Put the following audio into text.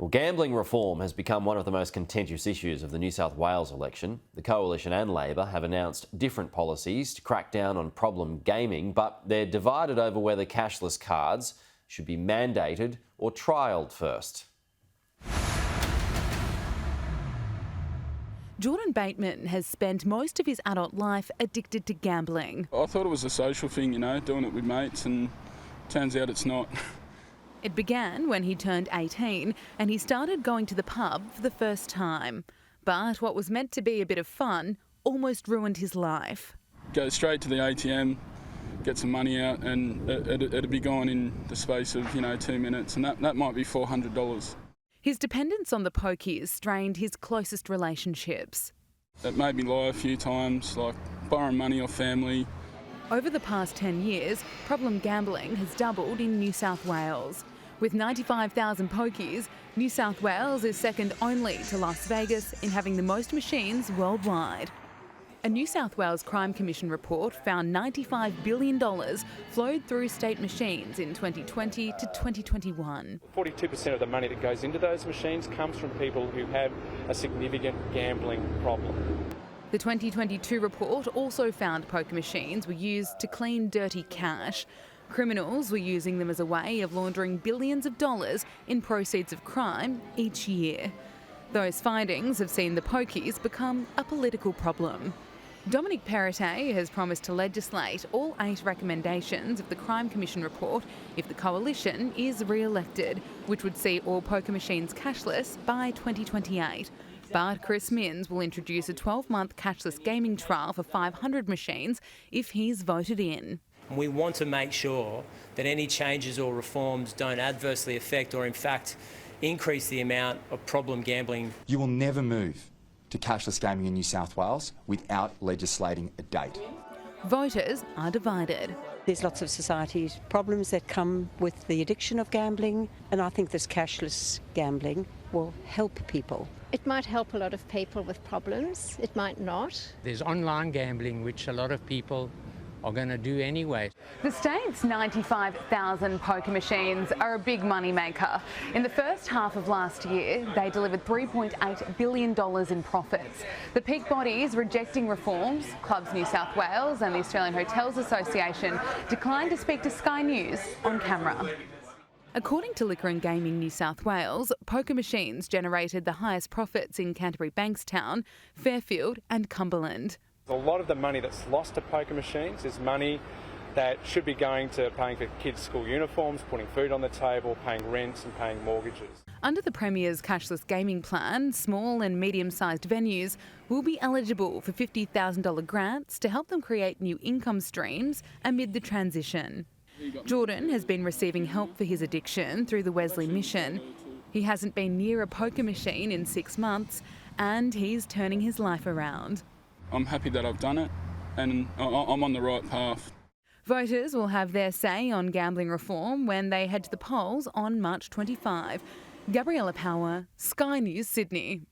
Well, gambling reform has become one of the most contentious issues of the New South Wales election. The Coalition and Labor have announced different policies to crack down on problem gaming, but they're divided over whether cashless cards should be mandated or trialled first. Jordan Bateman has spent most of his adult life addicted to gambling. I thought it was a social thing, doing it with mates, and turns out it's not. It began when he turned 18 and he started going to the pub for the first time. But what was meant to be a bit of fun almost ruined his life. Go straight to the ATM, get some money out, and it'd be gone in the space of 2 minutes, and that might be $400. His dependence on the pokies strained his closest relationships. It made me lie a few times, like borrowing money off family. Over the past 10 years, problem gambling has doubled in New South Wales. With 95,000 pokies, New South Wales is second only to Las Vegas in having the most machines worldwide. A New South Wales Crime Commission report found $95 billion flowed through state machines in 2020 to 2021. 42% of the money that goes into those machines comes from people who have a significant gambling problem. The 2022 report also found poker machines were used to clean dirty cash. Criminals were using them as a way of laundering billions of dollars in proceeds of crime each year. Those findings have seen the pokies become a political problem. Dominic Perrottet has promised to legislate all 8 recommendations of the Crime Commission report if the Coalition is re-elected, which would see all poker machines cashless by 2028. But Chris Minns will introduce a 12-month cashless gaming trial for 500 machines if he's voted in. We want to make sure that any changes or reforms don't adversely affect or in fact increase the amount of problem gambling. You will never move to cashless gaming in New South Wales without legislating a date. Voters are divided. There's lots of society problems that come with the addiction of gambling, and I think this cashless gambling will help people. It might help a lot of people with problems, it might not. There's online gambling, which a lot of people are going to do anyway. The state's 95,000 poker machines are a big money maker. In the first half of last year, they delivered $3.8 billion in profits. The peak bodies rejecting reforms, Clubs New South Wales and the Australian Hotels Association, declined to speak to Sky News on camera. According to Liquor and Gaming New South Wales, poker machines generated the highest profits in Canterbury Bankstown, Fairfield and Cumberland. A lot of the money that's lost to poker machines is money that should be going to paying for kids' school uniforms, putting food on the table, paying rents and paying mortgages. Under the Premier's cashless gaming plan, small and medium-sized venues will be eligible for $50,000 grants to help them create new income streams amid the transition. Jordan has been receiving help for his addiction through the Wesley Mission. He hasn't been near a poker machine in 6 months and he's turning his life around. I'm happy that I've done it, and I'm on the right path. Voters will have their say on gambling reform when they head to the polls on March 25. Gabriella Power, Sky News, Sydney.